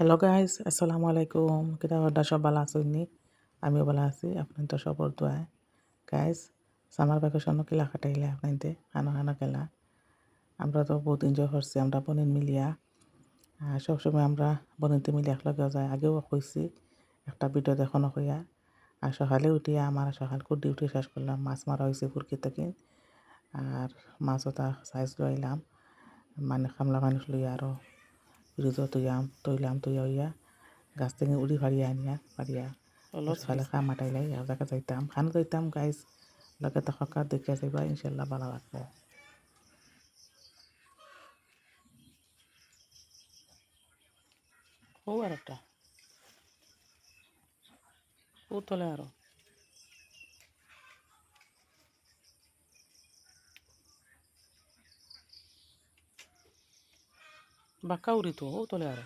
Hello guys, আসসালামু আলাইকুম। কিতা হড্ডা সব ভালো আছেননি? আমিও ভালো আছি। আপনাদের সবর দোয়ায়। গাইস, সামার ভ্যাকেশনও কিলা কাটাইলে আপনাদের হানো হানো খেলা। আমরা তো বহুত এনজয় করছি আমরা বোনের মিলিয়া। সবসময় আমরা বোনেতে মিলে একলগে যাই। আগেও কইছি একটা ভিডিও দেখানো হইয়া। আর সকালে উঠিয়া আমার সকালকুর ডিউটি শেষ করলাম। মাছ মারা হয়েছে ফুরকি থেকে। আর মাছ ওটা সাইজ লইলাম। মানে কামলা মানুষ লইয়া আরও ফ্রিজও তৈলাম হইয়া গাছ থেকে উড়ি ফাড়িয়া আনিয়া ফাড়িয়া সকালে খা মাটাইলাই আর জায়গা যাইতাম খানো যাইতাম গাইজ লগে দেখা দেখিয়া যাইবা ইনশাল্লাহ ভালো লাগবে। ও আর একটা ও তোলে আরো বাক্কা উড়ি তো ও তোলে আরো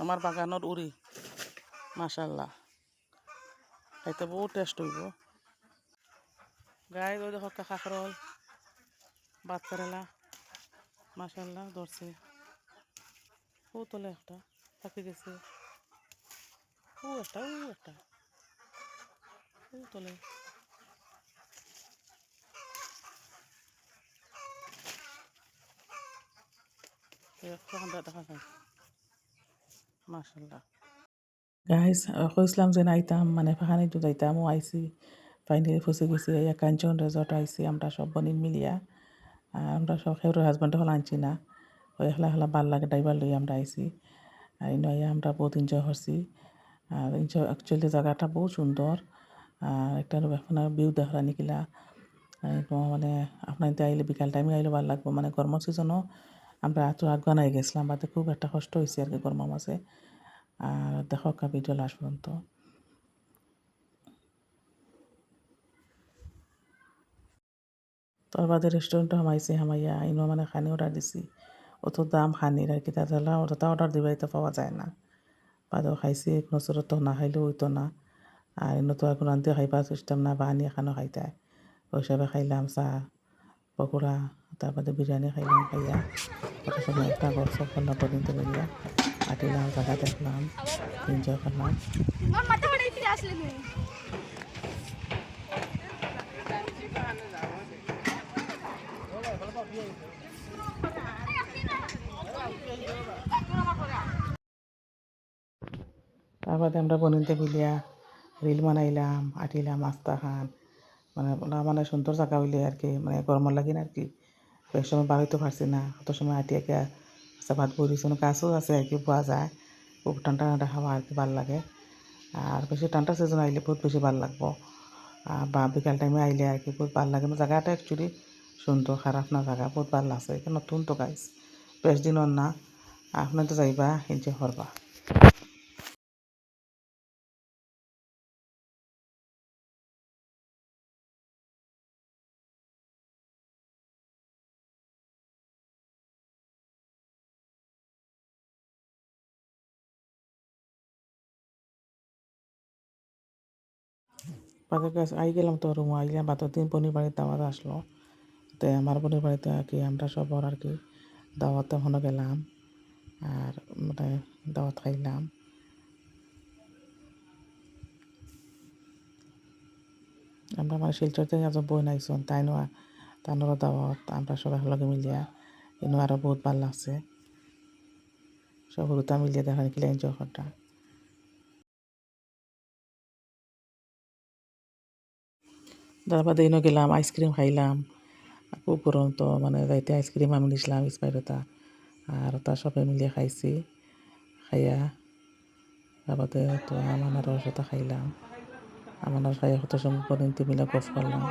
আমার বাগানোর উড়ি মাশাল্লাহ খাইতে বহুত টেস্ট হইব। গাইজ ওই দেখো কাঁকরোল বাত করেলা মাশাল্লাহ ধরছে ও তোলে একটা থাকি গেছে ও একটা ও তোলে দেখা যায় মাশাল্লাহ। গাইস কইসলাম যে আইতাম মানে ফাঁকানিতে যাইতাম ও আইসি ফাইনালি ফসে গেছি এই কাঞ্চন রেজর্ট আইসি আমরা সব বনিন মিলিয়া। আর আমরা সব খেউরের হাজব্যান্ড হল আনছি না ওই একলা একলা ভাল লাগে ড্রাইভার লই আমরা আইসি। আর নয় আমরা বহুত এনজয় করছি। আর এনজয় অ্যাকচুয়ালি জায়গাটা বহুত সুন্দর। আর একটা আপনার ভিউ দেখা নিকিলা মানে আপনার আইলে বিকাল টাইমে আইলে ভালো লাগবো মানে গরম সিজনও আমরা এত আগুয়া নাই গেছিলাম বাদে খুব একটা কষ্ট হয়েছে আর কি গরমের মাঝে। আর দেখো ভিডিও লাস্ট পর্যন্ত। তার বাদে রেস্টুরেন্টও হামাইয়া ইনো মানে খানি অর্ডার দিছি অত দাম খানির আর কি তাহলে ওটা অর্ডার দিবা তো পাওয়া যায় না। বাদেও খাইছি এক নজরত তো না খাইলেও হইতো না। আর এনে তো এখন আনতে খাইবার সিস্টেম না বা আনি এখানেও খাইতে ওই হিসাবে খাইলাম চাহ পকোড়া তারপরে বিরিয়ানি খাইলাম খাইয়া কত সময় একটা গল্প করলাম পর্যন্ত মিলিয়া আটিলাম জায়গা দেখলাম এনজয় করলাম। তারপরে আমরা বনিতে মিলিয়া রিল বানাইলাম আটিলাম আস্তা খান মানে ওরা মানে সুন্দর জায়গা হইলে আর কি মানে গরমের লাগে না আর কি বেশ সময় বার হইতে পারছি না কত সময় আটিয়া গিয়া আচ্ছা ভাত বইছি গাছও আছে আর কি পাওয়া যায় খুব ঠান্ডা ঠান্ডা খাওয়া আর কি ভাল লাগে। আর বেশি ঠান্ডা সিজন আইলে বহুত বেশি ভাল লাগবো বা বিকাল টাইমে আইলে আর কি বহুত ভাল লাগে জায়গাটা অ্যাকচুয়ালি সুন্দর খারাপ না জায়গা বহুত ভাল লাগছে এখানে নতুন তো গাইস বেশ দিনের না আপনার তো যাইবা এনজয় করবা। বাজার কাছে আই গেলাম তো রুমে আইলাম বাতর দিন বোনের বাড়ির দাওয়াত আসলো তো আমার বোনের বাড়িতে আর কি আমরা সব আর কি দাওয়াত তখনও গেলাম আর মানে দাওয়াত খাইলাম। আমরা মানে শিলচর থেকে একজন বোন আইসন তাইনও দাওয়াত আমরা সব একলগে মিলিয়া ইনো আরও বহুত ভাল লাগছে সব হরুতা মিলিয়ে দেখা নিখিলে এনজয় করতাম। তারপর দিনও গেলাম আইসক্রিম খাইলাম খুব গরম তো মানে যাইতে আইসক্রিম আমি নিছিলাম স্পাইরতা আর তার সবাই মিলিয়ে খাইছি খাইয়া তারপরে তো আনারস ওটা খাইলাম আনারস খাইয়া কত সময় পর্যন্ত মিলে গফ করলাম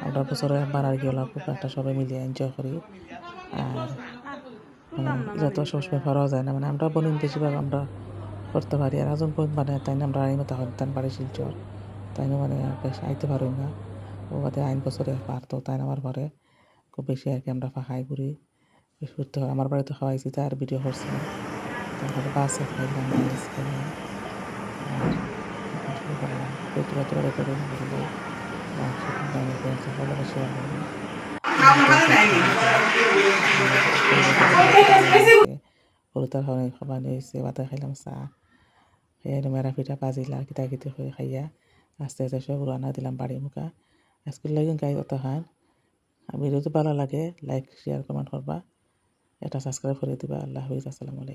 আমরা বছরে একবার আর কি ওলা খুব একটা সবাই মিলিয়ে এনজয় করি। আর মানে যত সবসময় পাওয়া যায় না মানে আমরা বনিন বেশিরভাগ আমরা করতে পারি আর আজন মানে তাই না আমরা আইনও তখন তাই বাড়ি শিলচর তাইনও মানে বেশ আইতে পারি না ও বাদে আইন বছরে একবার তো তাই আমার ঘরে খুব বেশি আর কি আমরা ফাঁকাই ঘুরি বেশ করতে হয় আমার বাড়িতে খাওয়াইছি তার ভিডিও করছি তারপরে বাসে খাইলাম আইস খাইলাম আর করলাম পেটুরা তোরা রেকর্ডিং করলো আর সেখানটা আমি ফ্রেন্ডস সকলকে শেয়ার করবো হলুতার খাওয়ানি হয়েছে বাতা খাইলাম চা খাইয়া মেরা পিঠা পাজিলা কিতা কিতি হয়ে খাইয়া আস্তে আস্তে সব রান্না দিলাম বাড়ি মুখা আজকে লাগেন গাই অত খান ভিডিওটি ভালো লাগে লাইক শেয়ার কমেন্ট করবা এটা সাবস্ক্রাইব করে দিবা আল্লাহ হাফিজ আসসালামু আলাইকুম